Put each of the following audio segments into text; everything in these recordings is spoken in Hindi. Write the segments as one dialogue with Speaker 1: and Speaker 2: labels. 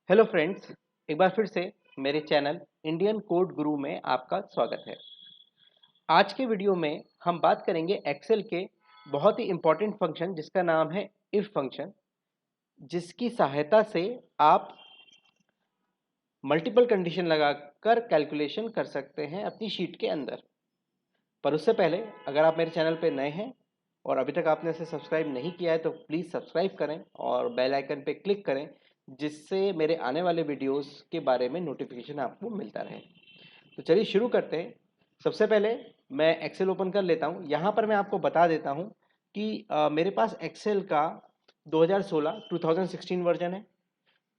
Speaker 1: हेलो फ्रेंड्स, एक बार फिर से मेरे चैनल इंडियन कोड गुरु में आपका स्वागत है। आज के वीडियो में हम बात करेंगे एक्सेल के बहुत ही इम्पोर्टेंट फंक्शन जिसका नाम है इफ फंक्शन, जिसकी सहायता से आप मल्टीपल कंडीशन लगाकर कैलकुलेशन कर सकते हैं अपनी शीट के अंदर। पर उससे पहले अगर आप मेरे चैनल पर नए हैं और अभी तक आपने इसे सब्सक्राइब नहीं किया है तो प्लीज़ सब्सक्राइब करें और बेल आइकन पे क्लिक करें, जिससे मेरे आने वाले वीडियोस के बारे में नोटिफिकेशन आपको मिलता रहे। तो चलिए शुरू करते हैं। सबसे पहले मैं एक्सेल ओपन कर लेता हूँ। यहाँ पर मैं आपको बता देता हूँ कि मेरे पास एक्सेल का 2016 वर्जन है।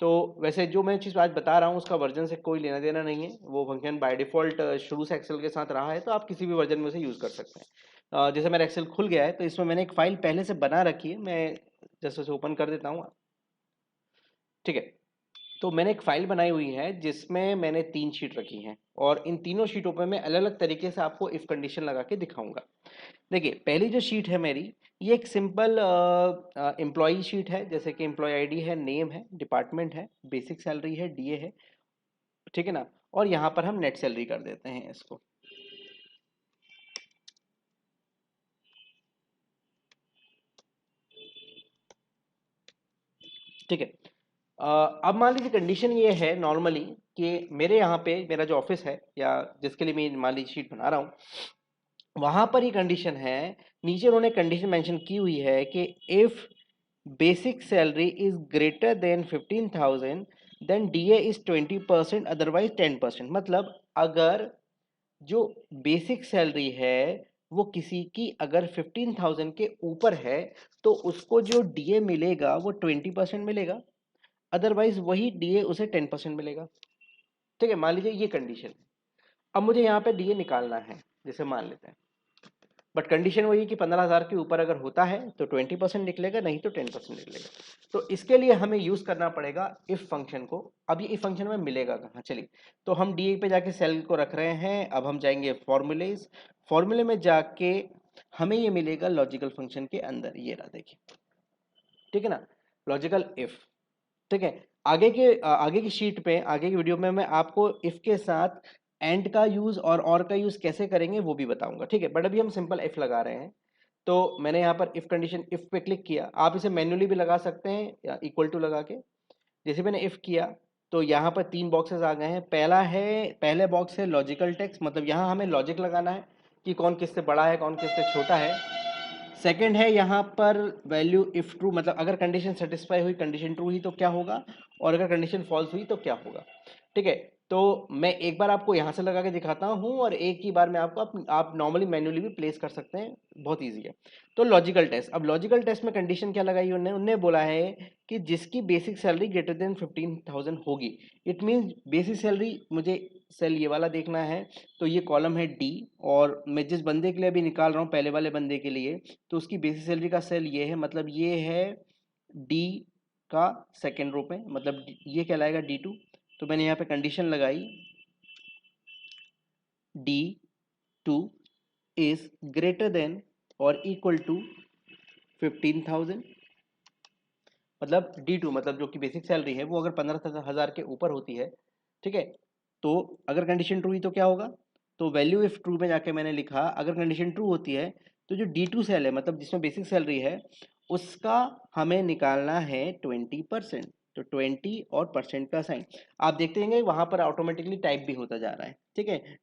Speaker 1: तो वैसे जो मैं चीज़ आज बता रहा हूँ उसका वर्जन से कोई लेना देना नहीं है। वो फंक्शन बाय डिफ़ॉल्ट शुरू से एक्सेल के साथ रहा है, तो आप किसी भी वर्जन में उसे यूज़ कर सकते हैं। जैसे मेरा एक्सेल खुल गया है तो इसमें मैंने एक फ़ाइल पहले से बना रखी है। मैं जैसे उसे ओपन कर देता हूँ। ठीक है, तो मैंने एक फाइल बनाई हुई है जिसमें मैंने 3 शीट रखी हैं और इन तीनों शीटों पे मैं अलग-अलग तरीके से आपको इफ कंडीशन लगा के दिखाऊंगा। देखिए, पहली जो शीट है मेरी, ये एक सिंपल एम्प्लॉई शीट है। जैसे कि एम्प्लॉय आईडी है, नेम है, डिपार्टमेंट है, बेसिक सैलरी है, डीए है, ठीक है ना। और यहाँ पर हम नेट सैलरी कर देते हैं इसको। ठीक है, अब मान लीजिए कंडीशन ये है नॉर्मली कि मेरे यहाँ पे मेरा जो ऑफिस है या जिसके लिए मैं मान लीजिए शीट बना रहा हूँ, वहां पर ये कंडीशन है। नीचे उन्होंने कंडीशन मेंशन की हुई है कि if basic salary is greater than 15,000 then DA is 20%, otherwise 10%। मतलब अगर जो बेसिक सैलरी है वो किसी की अगर 15,000 के ऊपर है तो उसको जो डीए मिलेगा वो 20% मिलेगा, अदरवाइज वही डीए उसे 10% मिलेगा। ठीक है, मान लीजिए ये कंडीशन है। अब मुझे यहाँ पे डीए निकालना है, जैसे मान लेते हैं। बट कंडीशन वही है कि 15,000 के ऊपर अगर होता है तो 20% निकलेगा, नहीं तो 10% निकलेगा। तो इसके लिए हमें यूज करना पड़ेगा इफ फंक्शन को। अब ये इफ फंक्शन में मिलेगा कहाँ, चलिए। तो हम डी पे जाके सेल को रख रहे हैं। अब हम जाएंगे फॉर्मूलेज, फॉर्मूले में जाके हमें ये मिलेगा लॉजिकल फंक्शन के अंदर। ये रहा, देखिए, ठीक है ना, लॉजिकल इफ। ठीक है, आगे की शीट पे, आगे की वीडियो में मैं आपको इफ के साथ एंड का यूज और का यूज कैसे करेंगे वो भी बताऊंगा। ठीक है, बट अभी हम सिंपल इफ लगा रहे हैं। तो मैंने यहाँ पर इफ कंडीशन इफ पे क्लिक किया। आप इसे मैन्युअली भी लगा सकते हैं या इक्वल टू लगा के। जैसे मैंने इफ किया तो यहाँ पर 3 बॉक्सेस आ गए हैं। पहले बॉक्स है लॉजिकल टेक्स्ट, मतलब यहाँ हमें लॉजिक लगाना है कि कौन किससे बड़ा है, कौन किससे छोटा है। सेकंड है यहाँ पर वैल्यू इफ ट्रू, मतलब अगर कंडीशन सेटिस्फाई हुई, कंडीशन ट्रू हुई तो क्या होगा, और अगर कंडीशन फॉल्स हुई तो क्या होगा। ठीक है, तो मैं एक बार आपको यहाँ से लगा के दिखाता हूँ और एक ही बार में आपको आप नॉर्मली मैन्युअली भी प्लेस कर सकते हैं, बहुत ईजी है। तो लॉजिकल टेस्ट, अब लॉजिकल टेस्ट में कंडीशन क्या लगाई उन्होंने उन्होंने बोला है कि जिसकी बेसिक सैलरी ग्रेटर देन 15,000 होगी। इट मीन्स बेसिक सैलरी मुझे सेल ये वाला देखना है। तो ये कॉलम है डी, और मैं जिस बंदे के लिए अभी निकाल रहा हूँ, पहले वाले बंदे के लिए, तो उसकी बेसिक सैलरी का सेल ये है, मतलब ये है डी का सेकेंड रो पे, मतलब ये कहलाएगा D2। तो मैंने यहाँ पे कंडीशन लगाई D2 इज ग्रेटर देन और इक्वल टू 15,000। मतलब D2 मतलब जो कि बेसिक सैलरी है वो अगर 15,000 के ऊपर होती है, ठीक है, तो अगर कंडीशन ट्रू हुई तो क्या होगा। तो वैल्यू इफ ट्रू में जाके मैंने लिखा अगर कंडीशन ट्रू होती है तो जो D2 सेल है, मतलब जिसमें बेसिक सैलरी है, उसका हमें निकालना है 20%। तो 20 और परसेंट का साइन आप देखते रहेंगे वहां पर ऑटोमेटिकली टाइप भी होता जा रहा है। ठीक है,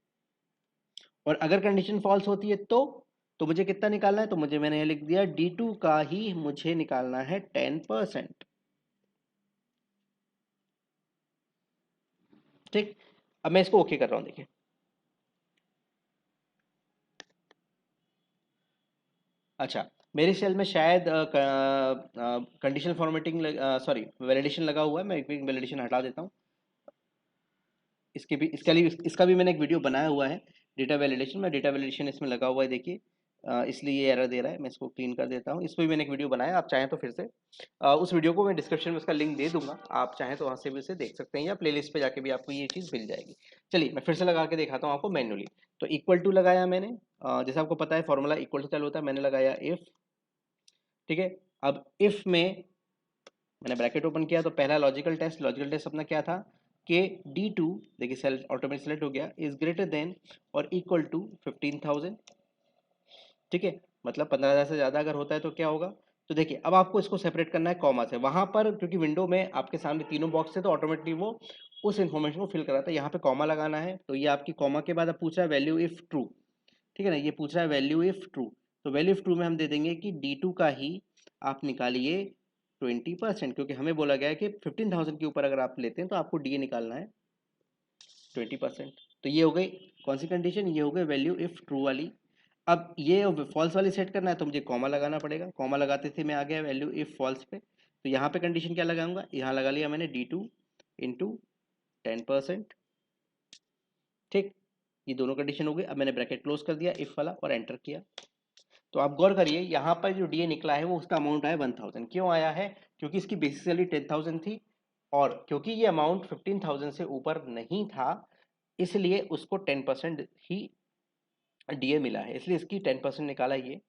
Speaker 1: और अगर कंडीशन फॉल्स होती है तो मुझे कितना निकालना है, तो मुझे मैंने ये लिख दिया D2 का ही मुझे निकालना है 10%। ठीक, अब मैं इसको ओके कर रहा हूँ, देखिए। अच्छा, मेरे सेल में शायद कंडीशन फॉर्मेटिंग, सॉरी, वैलिडेशन लगा हुआ है। मैं एक वैलिडेशन हटा देता हूँ। इसके भी इसके लिए इसका भी मैंने एक वीडियो बनाया हुआ है, डेटा वैलिडेशन में। डेटा वैलिडेशन इसमें लगा हुआ है, देखिए। इसलिए ये एरर दे रहा है। मैं इसको क्लीन कर देता हूँ। इस पर भी मैंने एक वीडियो बनाया, आप चाहें तो फिर से उस वीडियो को मैं डिस्क्रिप्शन में उसका लिंक दे दूंगा, आप चाहें तो वहाँ से भी उसे देख सकते हैं, या प्लेलिस्ट पे जाके भी आपको ये चीज़ मिल जाएगी। चलिए मैं फिर से लगा के दिखाता हूँ आपको मैन्युअली। तो इक्वल टू लगाया मैंने, जैसे आपको पता है फॉर्मूला इक्वल से चालू होता है, मैंने लगाया इफ। ठीक है, अब इफ में मैंने ब्रैकेट ओपन किया तो पहला लॉजिकल टेस्ट अपना क्या था कि D2, देखिए सेल ऑटोमेटिक सेलेक्ट हो गया, इज ग्रेटर देन और इक्वल टू 15,000। ठीक है, मतलब 15,000 से ज़्यादा अगर होता है तो क्या होगा। तो देखिए अब आपको इसको सेपरेट करना है कॉमा से, वहां पर क्योंकि विंडो में आपके सामने तीनों बॉक्स है तो ऑटोमेटिकली वो उस इन्फॉर्मेशन को फिल कराता है। यहाँ पे कॉमा लगाना है, तो ये आपकी कॉमा के बाद अब पूछ रहा है वैल्यू इफ ट्रू। ठीक है ना, ये पूछ रहा है वैल्यू इफ ट्रू, तो वैल्यू इफ ट्रू में हम दे देंगे कि D2 का ही आप निकालिए 20%, क्योंकि हमें बोला गया है कि 15,000 के ऊपर अगर आप लेते हैं तो आपको DA निकालना है 20%। तो ये हो गई कौन सी कंडीशन, ये हो गई वैल्यू इफ ट्रू वाली। अब ये फॉल्स वाली सेट करना है तो मुझे कॉमा लगाना पड़ेगा, कॉमा लगाते थे मैं आ गया वैल्यू इफ फॉल्स पे। तो यहाँ पे कंडीशन क्या लगाऊंगा, यहाँ लगा लिया मैंने D2 इंटू 10%। ठीक, ये दोनों कंडीशन हो गई। अब मैंने ब्रैकेट क्लोज कर दिया इफ वाला और एंटर किया। तो आप गौर करिए यहाँ पर जो DA निकला है वो उसका अमाउंट आया 1000। क्यों आया है, क्योंकि इसकी बेसिक सैलरी 10,000 थी और क्योंकि ये अमाउंट 15,000 से ऊपर नहीं था इसलिए उसको 10% ही DA मिला है, इसलिए इसकी 10% निकाला ये।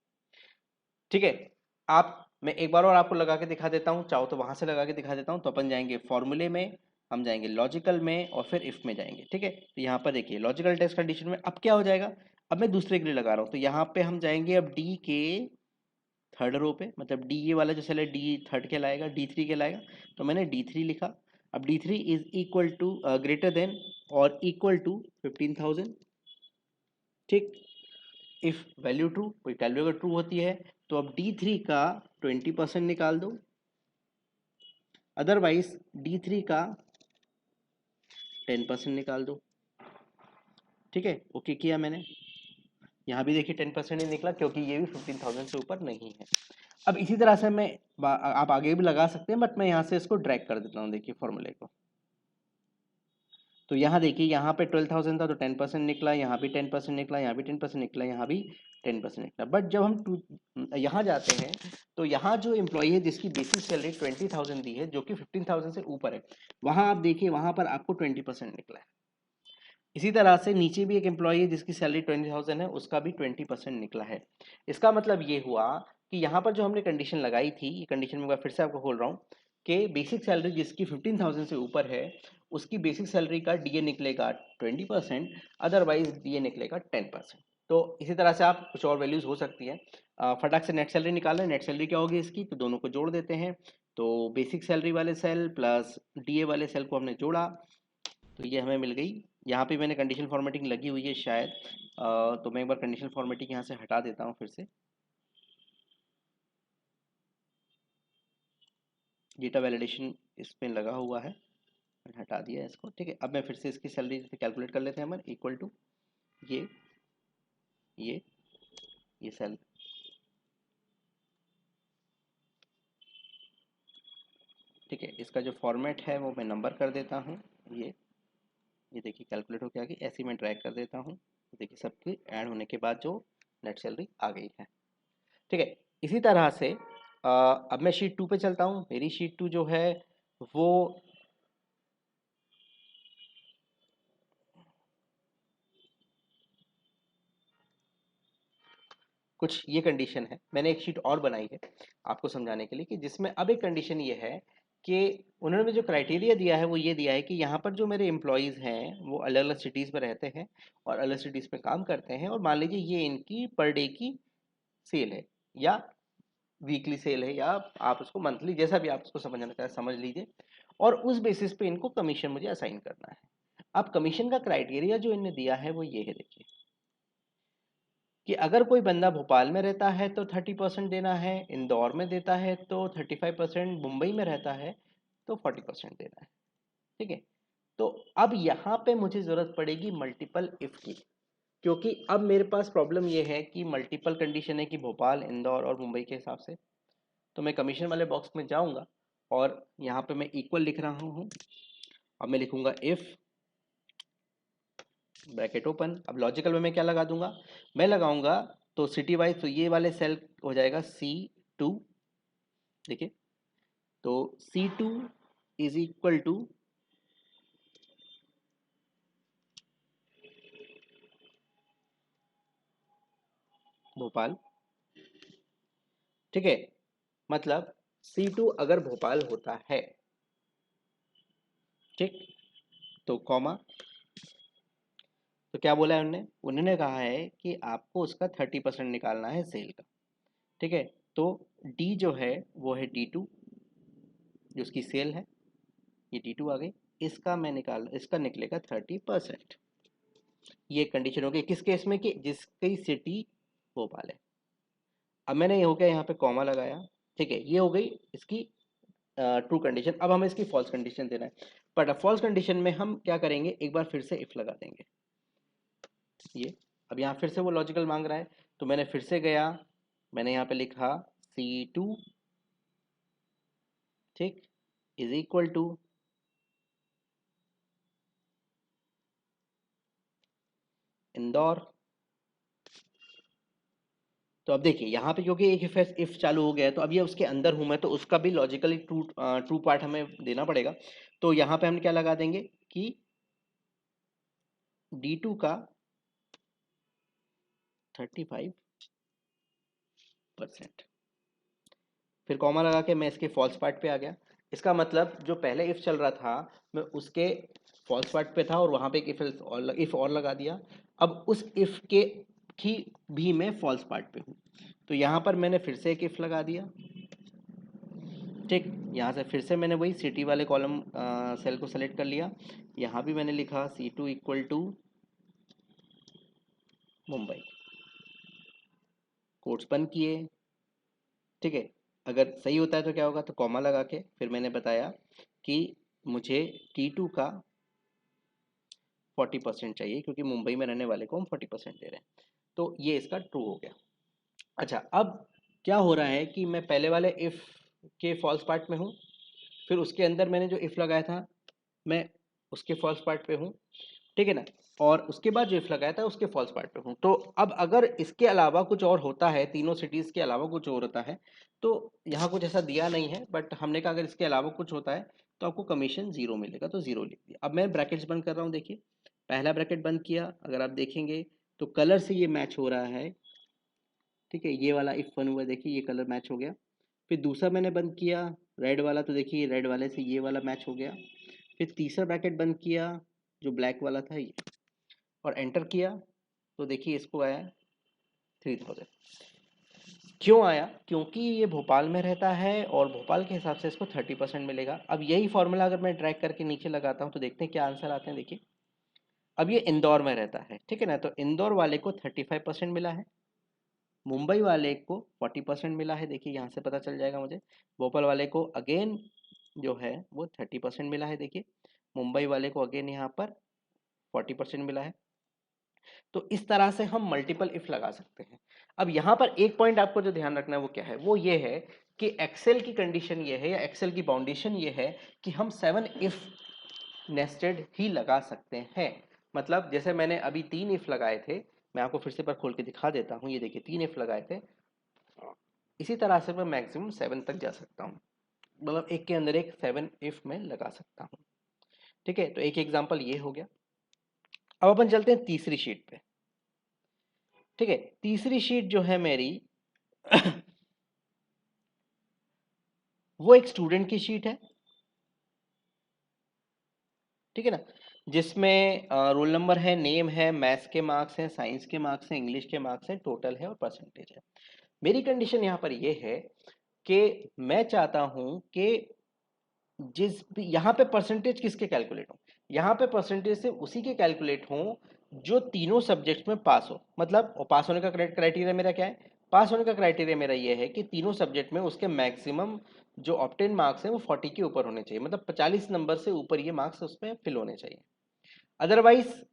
Speaker 1: ठीक है, आप मैं एक बार और आपको लगा के दिखा देता हूँ, चाहो तो वहां से लगा के दिखा देता हूँ। तो अपन जाएंगे फॉर्मूले में, हम जाएंगे लॉजिकल में और फिर इफ में जाएंगे। ठीक है, तो यहाँ पर देखिए लॉजिकल टेस्ट कंडीशन में अब क्या हो जाएगा, अब मैं दूसरे के लिए लगा रहा हूँ, तो यहाँ पे हम जाएंगे अब डी के थर्ड रो पे, मतलब डी ये वाला जो सेल है डी थर्ड के लाएगा, D3 के लाएगा। तो मैंने D3 लिखा। अब D3 is equal to greater than और इक्वल टू 15,000। ठीक, इफ वैल्यू ट्रू, कोई वैल्यू अगर ट्रू होती है तो अब D3 का 20% निकाल दो, अदरवाइज D3 का 10% निकाल दो। ठीक है, ओके किया मैंने। यहाँ भी देखिए 10% ही निकला क्योंकि ये भी 15,000 से ऊपर नहीं है। अब इसी तरह से मैं आप आगे भी लगा सकते हैं बट मैं यहाँ से इसको ड्रैग कर देता हूँ, देखिए फॉर्मूले को। तो यहाँ देखिए यहाँ पे 12,000 था तो 10% निकला, यहाँ भी 10% निकला, यहाँ भी 10% निकला, यहाँ भी 10% निकला। बट जब हम यहाँ जाते हैं तो यहाँ जो एम्प्लॉई है जिसकी बेसिक सैलरी 20,000 दी है जो कि 15,000 से ऊपर है, वहाँ आप देखिए वहाँ पर आपको 20% निकला है। इसी तरह से नीचे भी एक एम्प्लॉई है जिसकी सैलरी 20,000 है, उसका भी 20% निकला है। इसका मतलब ये हुआ कि यहाँ पर जो हमने कंडीशन लगाई थी, ये कंडीशन में फिर से आपको खोल रहा हूँ कि बेसिक सैलरी जिसकी 15,000 से ऊपर है उसकी बेसिक सैलरी का DA निकलेगा 20%, अदरवाइज DA निकलेगा 10%। तो इसी तरह से आप कुछ और वैल्यूज हो सकती है। फटाक से नेट सैलरी निकालें, नेट सैलरी क्या होगी इसकी, तो दोनों को जोड़ देते हैं। तो बेसिक सैलरी वाले सेल प्लस DA वाले सेल को हमने जोड़ा तो ये हमें मिल गई। यहाँ पे मैंने कंडीशन फॉर्मेटिंग लगी हुई है शायद, तो मैं एक बार कंडीशन फॉर्मेटिंग यहाँ से हटा देता हूँ फिर से। डेटा वैलिडेशन इस पे लगा हुआ है, मैंने हटा दिया है इसको। ठीक है, अब मैं फिर से इसकी सैलरी कैलकुलेट कर लेते हैं हम, इक्वल टू ये ये ये सेल। ठीक है, इसका जो फॉर्मेट है वो मैं नंबर कर देता हूँ। ये देखिए कैलकुलेट हो गया कि ऐसे ही मैं ड्रैग कर देता हूँ। देखिए सबकी ऐड होने के बाद जो नेट सैलरी आ गई है। ठीक है, इसी तरह से अब मैं शीट 2 पे चलता हूँ। मेरी शीट 2 जो है वो कुछ ये कंडीशन है। मैंने एक शीट और बनाई है आपको समझाने के लिए कि जिसमें अब एक कंडीशन ये है कि उन्होंने जो क्राइटेरिया दिया है वो ये दिया है कि यहाँ पर जो मेरे एम्प्लॉयज़ हैं वो अलग अलग सिटीज़ में रहते हैं और अलग सिटीज़ में काम करते हैं, और मान लीजिए ये इनकी पर डे की सेल है या वीकली सेल है या आप उसको मंथली जैसा भी आप उसको समझना चाहें समझ लीजिए, और उस बेसिस पे इनको कमीशन मुझे असाइन करना है। अब कमीशन का क्राइटेरिया जो इनने दिया है वो ये है, देखिए कि अगर कोई बंदा भोपाल में रहता है तो 30% देना है, इंदौर में देता है तो 35%, मुंबई में रहता है तो 40% देना है। ठीक है, तो अब यहाँ पे मुझे ज़रूरत पड़ेगी मल्टीपल इफ की, क्योंकि अब मेरे पास प्रॉब्लम ये है कि मल्टीपल कंडीशन है कि भोपाल, इंदौर और मुंबई के हिसाब से। तो मैं कमीशन वाले बॉक्स में जाऊंगा और यहाँ पे मैं इक्वल लिख रहा हूँ। अब मैं लिखूंगा इफ ब्रैकेट ओपन। अब लॉजिकल में मैं क्या लगा दूंगा, मैं लगाऊंगा तो सिटी वाइज तो ये वाले सेल हो जाएगा C2। देखिए, तो C2 is equal to Bhopal. ठीक है, मतलब C2 अगर भोपाल होता है, ठीक, तो कॉमा, तो क्या बोला है उन्होंने, उन्होंने कहा है कि आपको उसका 30% निकालना है सेल का, ठीक है। तो डी जो है वो है D2, जो उसकी सेल है, ये D2 आ गई, इसका मैं निकाल, इसका निकलेगा 30%। ये कंडीशन हो गई किस केस में, कि जिसकी सिटी भोपाल है। अब मैंने ये हो गया यहाँ पे कॉमा लगाया, ठीक है, ये हो गई इसकी ट्रू कंडीशन। अब हमें इसकी फॉल्स कंडीशन देना है, बट फॉल्स कंडीशन में हम क्या करेंगे, एक बार फिर से इफ लगा देंगे ये। अब यहाँ फिर से वो लॉजिकल मांग रहा है, तो मैंने फिर से गया, मैंने यहाँ पे लिखा C2, ठीक, इज इक्वल टू इंदौर। तो अब देखिए यहाँ पे क्योंकि एक इफ चालू हो गया है, तो अब ये उसके अंदर हूं मैं, तो उसका भी लॉजिकली ट्रू ट्रू पार्ट हमें देना पड़ेगा। तो यहाँ पे हम क्या लगा देंगे कि D2 का 35%, फिर कॉमा लगा के मैं इसके फॉल्स पार्ट पे आ गया। इसका मतलब जो पहले इफ चल रहा था, मैं उसके फॉल्स पार्ट पे था और वहां पे एक इफ और लगा दिया। अब उस इफ के की भी मैं फॉल्स पार्ट पे हूँ, तो यहाँ पर मैंने फिर से एक इफ लगा दिया, ठीक। यहाँ से फिर से मैंने वही सिटी वाले कॉलम सेल को सेलेक्ट कर लिया, यहाँ भी मैंने लिखा C2 equal to Mumbai, quotes बंद किए, ठीक है। अगर सही होता है तो क्या होगा, तो कॉमा लगा के फिर मैंने बताया कि मुझे T2 का 40% चाहिए, क्योंकि मुंबई में रहने वाले को हम 40% दे रहे हैं। तो ये इसका ट्रू हो गया। अच्छा, अब क्या हो रहा है कि मैं पहले वाले इफ के फॉल्स पार्ट में हूँ, फिर उसके अंदर मैंने जो इफ लगाया था मैं उसके फॉल्स पार्ट पे हूँ, ठीक है ना, और उसके बाद जो इफ लगाया था उसके फॉल्स पार्ट पे हूँ। तो अब अगर इसके अलावा कुछ और होता है, तीनों सिटीज के अलावा कुछ और होता है, तो यहाँ कुछ ऐसा दिया नहीं है, बट हमने कहा अगर इसके अलावा कुछ होता है तो आपको कमीशन जीरो मिलेगा, तो जीरो लिख दिया। अब मैं ब्रैकेट्स बंद कर रहा हूँ, देखिए पहला ब्रैकेट बंद किया, अगर आप देखेंगे तो कलर से ये मैच हो रहा है, ठीक है, ये वाला इफ वन हुआ, देखिए ये कलर मैच हो गया। फिर दूसरा मैंने बंद किया रेड वाला, तो देखिए रेड वाले से ये वाला मैच हो गया। फिर तीसरा ब्रैकेट बंद किया जो ब्लैक वाला था ये, और एंटर किया, तो देखिए इसको आया 3000। क्यों आया, क्योंकि ये भोपाल में रहता है और भोपाल के हिसाब से इसको 30% मिलेगा। अब यही फॉर्मूला अगर मैं ड्रैग करके नीचे लगाता हूँ तो देखते हैं क्या आंसर आते हैं, देखिए। अब ये इंदौर में रहता है, ठीक है ना, तो इंदौर वाले को 35% मिला है, मुंबई वाले को 40% मिला है, देखिए यहाँ से पता चल जाएगा मुझे। भोपाल वाले को अगेन जो है वो 30% मिला है, देखिए। मुंबई वाले को अगेन यहाँ पर 40% मिला है। तो इस तरह से हम मल्टीपल इफ लगा सकते हैं। अब यहाँ पर एक पॉइंट आपको जो ध्यान रखना है वो क्या है, वो ये है कि एक्सेल की कंडीशन ये है, या एक्सेल की बाउंडेशन ये है कि हम 7 इफ नेस्टेड ही लगा सकते हैं। मतलब जैसे मैंने अभी 3 इफ लगाए थे, मैं आपको फिर से पर खोल के दिखा देता हूँ, ये देखिए 3 इफ लगाए थे, इसी तरह से मैं मैक्सिमम 7 तक जा सकता हूँ। मतलब एक के अंदर एक 7 इफ में लगा सकता हूँ, ठीक है। तो एक एग्जांपल ये हो गया। अब अपन चलते हैं तीसरी शीट पे, ठीक है। तीसरी शीट जो है मेरी वो एक स्टूडेंट की शीट है, ठीक है ना, जिसमें रोल नंबर है, नेम है, मैथ्स के मार्क्स हैं, साइंस के मार्क्स हैं, इंग्लिश के मार्क्स हैं, टोटल है और परसेंटेज है। मेरी कंडीशन यहाँ पर ये है कि मैं चाहता हूं कि जिस भी यहाँ पे परसेंटेज किसके कैलकुलेट हो, यहाँ पे परसेंटेज से उसी के कैलकुलेट हो जो तीनों सब्जेक्ट्स में पास हो। मतलब पास होने का क्राइटेरिया मेरा क्या है, पास होने का क्राइटेरिया मेरा ये है कि तीनों सब्जेक्ट में उसके मैक्सिमम जो ऑब्टेन मार्क्स हैं वो 40 के ऊपर होने चाहिए, मतलब 45 नंबर से ऊपर ये मार्क्स उसमें फिल होने चाहिए। अदरवाइज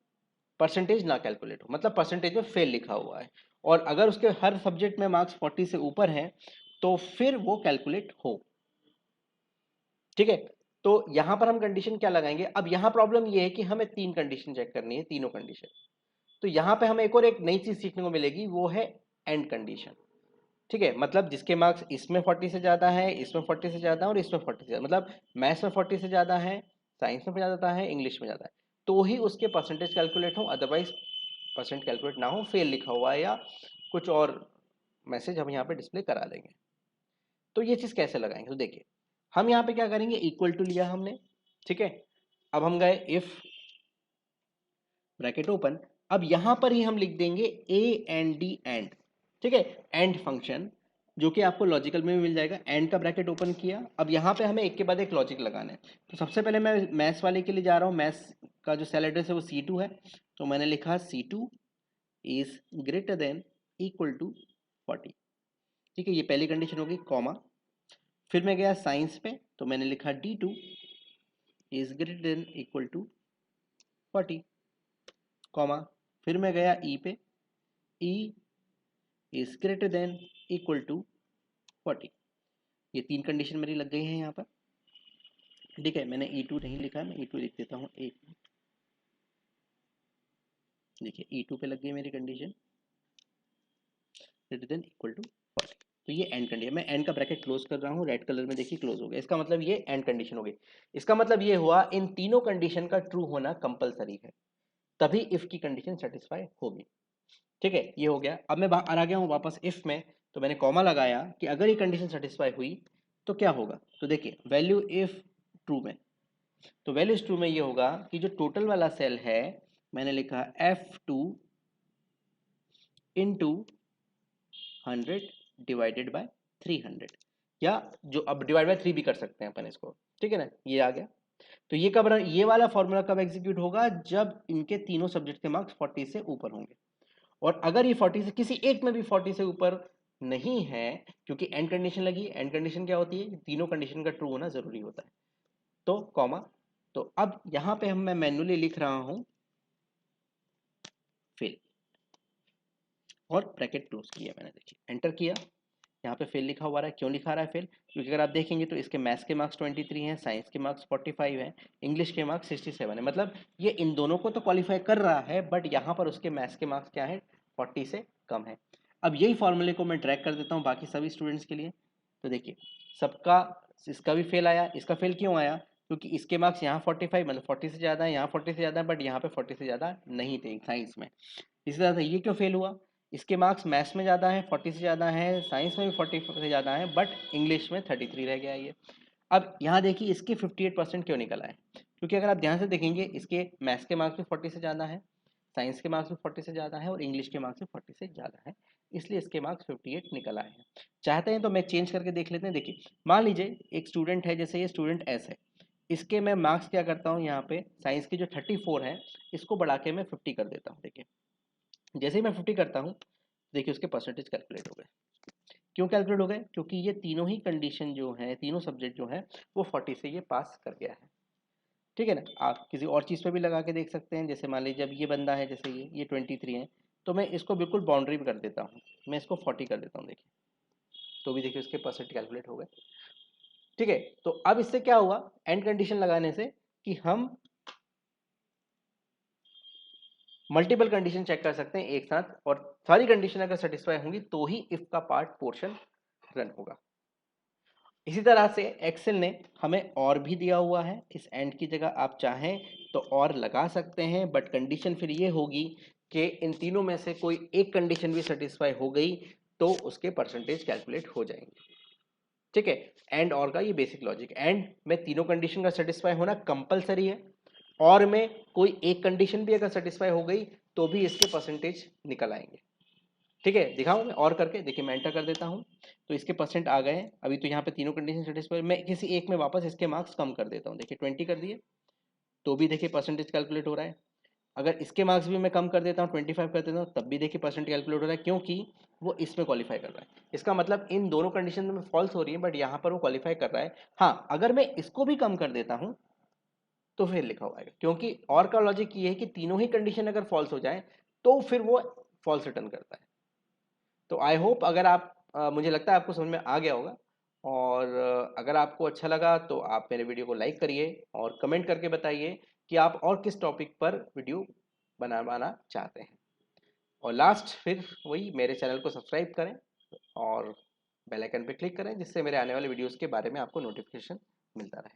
Speaker 1: परसेंटेज ना कैलकुलेट हो, मतलब परसेंटेज में फेल लिखा हुआ है, और अगर उसके हर सब्जेक्ट में मार्क्स 40 से ऊपर हैं तो फिर वो कैलकुलेट हो, ठीक है। तो यहां पर हम कंडीशन क्या लगाएंगे, अब यहां प्रॉब्लम ये है कि हमें 3 कंडीशन चेक करनी है, तीनों कंडीशन। तो यहां पे हमें एक और एक नई चीज सीखने को मिलेगी, वो है एंड कंडीशन, ठीक है। मतलब जिसके मार्क्स इसमें 40 से ज्यादा है, इसमें 40 से ज्यादा है और इसमें 40 से ज्यादा, मतलब मैथ्स में 40 से ज्यादा है, साइंस में ज्यादा है, इंग्लिश में ज्यादा है, तो ही उसके परसेंटेज कैलकुलेट हो। अदरवाइज परसेंट कैलकुलेट ना हो, फेल लिखा हुआ है या कुछ और मैसेज हम यहाँ पे डिस्प्ले करा देंगे। तो ये चीज कैसे लगाएंगे, तो देखिए हम यहाँ पे क्या करेंगे, इक्वल टू लिया हमने, ठीक है। अब हम गए इफ ब्रैकेट ओपन, अब यहां पर ही हम लिख देंगे ए एंड डी एंड, ठीक है, एंड फंक्शन, जो कि आपको लॉजिकल में भी मिल जाएगा। एंड का ब्रैकेट ओपन किया, अब यहाँ पे हमें एक के बाद एक लॉजिक लगाना है। तो सबसे पहले मैं मैथ्स वाले के लिए जा रहा हूँ, मैथ्स का जो सेल एड्रेस है वो C2 है, तो मैंने लिखा C2 is greater than equal to 40, ठीक है, ये पहली कंडीशन होगी, कॉमा। फिर मैं गया साइंस पे, तो मैंने लिखा D2 is greater than equal to 40, comma. फिर मैं गया ई पे, E is greater than equal to 40, ये तीन कंडीशन मेरी लग गई हैं यहाँ पर, ठीक है। मैंने E2 नहीं लिखा है, मैं E2 लिख देता हूँ, एक मिनट, देखिए E2 पे लग गई मेरी condition, greater than equal to 40, तो ये एंड कंडीशन, मैं एंड का ब्रैकेट क्लोज कर रहा हूँ, रेड कलर में देखिए क्लोज हो गया, इसका मतलब ये एंड कंडीशन हो गई। इसका मतलब ये हुआ इन तीनों कंडीशन का ट्रू होना कंपलसरी है, तभी इफ की कंडीशन सेटिस्फाई होगी, ठीक है। ये हो गया। अब मैं बाहर आ गया हूँ वापस इफ में, तो मैंने कॉमा लगाया कि अगर ये कंडीशन सेटिस्फाई हुई तो क्या होगा, तो देखिए वैल्यू इफ ट्रू में, तो वैल्यू इस ट्रू में ये होगा कि जो टोटल वाला सेल है, मैंने लिखा F2 इंटू 100 डिवाइडेड बाय 300, या जो अब डिवाइड बाय 3 भी कर सकते हैं अपन इसको, ठीक है ना, ये आ गया। तो ये कब, ये वाला फॉर्मूला कब एग्जीक्यूट होगा, जब इनके तीनों सब्जेक्ट के मार्क्स 40 से ऊपर होंगे। और अगर ये 40 से किसी एक में भी 40 से ऊपर नहीं है, क्योंकि एंड कंडीशन लगी, एंड कंडीशन क्या होती है, तीनों कंडीशन का ट्रू होना जरूरी होता है, तो कॉमा। तो अब यहां पे मैं मैन्युअली लिख रहा हूं फेल, और ब्रैकेट क्लोज किया मैंने, देखिए एंटर किया, यहाँ पे फेल लिखा हुआ है, क्यों लिखा रहा है फेल, क्योंकि अगर आप देखेंगे तो इसके मैथ्स के मार्क्स 23 हैं, साइंस के मार्क्स 45 हैं, इंग्लिश के मार्क्स 67 है, मतलब ये इन दोनों को तो क्वालिफाई कर रहा है, बट यहाँ पर उसके मैथ्स के मार्क्स क्या है, 40 से कम है। अब यही फॉर्मूले को मैं ट्रैक कर देता हूँ बाकी सभी स्टूडेंट्स के लिए, तो देखिए सबका, इसका भी फेल आया, इसका फेल क्यों आया, क्योंकि इसके मार्क्स यहाँ 45 मतलब 40 से ज़्यादा है, यहाँ 40 से ज़्यादा है, बट यहाँ पे 40 से ज़्यादा नहीं थे साइंस में। इसी तरह से ये क्यों फेल हुआ, इसके मार्क्स मैथ्स में ज़्यादा है, 40 से ज़्यादा है, साइंस में भी 40 से ज़्यादा है, बट इंग्लिश में 33 रह गया ये। अब यहाँ देखिए इसके 58% क्यों निकल आए, क्योंकि अगर आप ध्यान से देखेंगे इसके मैथ्स के मार्क्स भी 40 से ज़्यादा है, साइंस के मार्क्स भी 40 से ज़्यादा है, और इंग्लिश के मार्क्स भी 40 से ज़्यादा है, इसलिए इसके मार्क्स 58 निकल आए हैं। चाहते हैं तो मैं चेंज करके देख लेते हैं, देखिए मान लीजिए एक स्टूडेंट है, जैसे ये स्टूडेंट एस है, इसके मैं मार्क्स क्या करता हूँ, यहाँ पे साइंस की जो 34 है इसको बढ़ा के मैं 50 कर देता हूँ, देखिए जैसे ही मैं 50 करता हूँ, देखिए उसके परसेंटेज कैलकुलेट हो गए। क्यों कैलकुलेट हो गए, क्योंकि ये तीनों ही कंडीशन जो है, तीनों सब्जेक्ट जो है वो 40 से ये पास कर गया है, ठीक है ना। आप किसी और चीज़ पे भी लगा के देख सकते हैं, जैसे मान लीजिए जब ये बंदा है, जैसे ये 23 है, तो मैं इसको बिल्कुल बाउंड्री भी कर देता हूँ, मैं इसको 40 कर देता हूँ, देखिए तो भी देखिए उसके परसेंट कैलकुलेट हो गए, ठीक है। तो अब इससे क्या हुआ, एंड कंडीशन लगाने से कि हम मल्टीपल कंडीशन चेक कर सकते हैं एक साथ, और सारी कंडीशन अगर सेटिस्फाई होंगी तो ही इफ का पार्ट पोर्शन रन होगा। इसी तरह से एक्सेल ने हमें और भी दिया हुआ है, इस एंड की जगह आप चाहें तो और लगा सकते हैं, बट कंडीशन फिर ये होगी कि इन तीनों में से कोई एक कंडीशन भी सेटिस्फाई हो गई तो उसके परसेंटेज कैलकुलेट हो जाएंगे, ठीक है। एंड और का ये बेसिक लॉजिक, एंड में तीनों कंडीशन का सेटिस्फाई होना कंपलसरी है, और में कोई एक कंडीशन भी अगर सेटिस्फाई हो गई तो भी इसके परसेंटेज निकल आएंगे, ठीक है। दिखाऊं मैं और करके, देखिए मैं एंटर कर देता हूं, तो इसके परसेंट आ गए हैं। अभी तो यहाँ पे तीनों कंडीशन सेटिस्फाई, मैं किसी एक में वापस इसके मार्क्स कम कर देता हूँ, देखिए 20 कर दिए, तो भी देखिए परसेंटेज कैलकुलेट हो रहा है। अगर इसके मार्क्स भी मैं कम कर देता हूँ, 25 कर देता हूँ, तब भी देखिए परसेंट कैलकुलेट हो रहा है, क्योंकि वो इसमें क्वालिफाई कर रहा है। इसका मतलब इन दोनों कंडीशन में फॉल्स हो रही है, बट यहाँ पर वो क्वालिफाई कर रहा है। हाँ, अगर मैं इसको भी कम कर देता हूँ तो फिर लिखा हुआ है, क्योंकि और का लॉजिक ये है कि तीनों ही कंडीशन अगर फॉल्स हो जाए तो फिर वो फॉल्स रिटर्न करता है। तो आई होप, अगर आप मुझे लगता है आपको समझ में आ गया होगा, और अगर आपको अच्छा लगा तो आप मेरे वीडियो को लाइक करिए और कमेंट करके बताइए कि आप और किस टॉपिक पर वीडियो बनाना चाहते हैं। और लास्ट फिर वही, मेरे चैनल को सब्सक्राइब करें और बेल आइकन पर क्लिक करें, जिससे मेरे आने वाले वीडियोस के बारे में आपको नोटिफिकेशन मिलता रहे।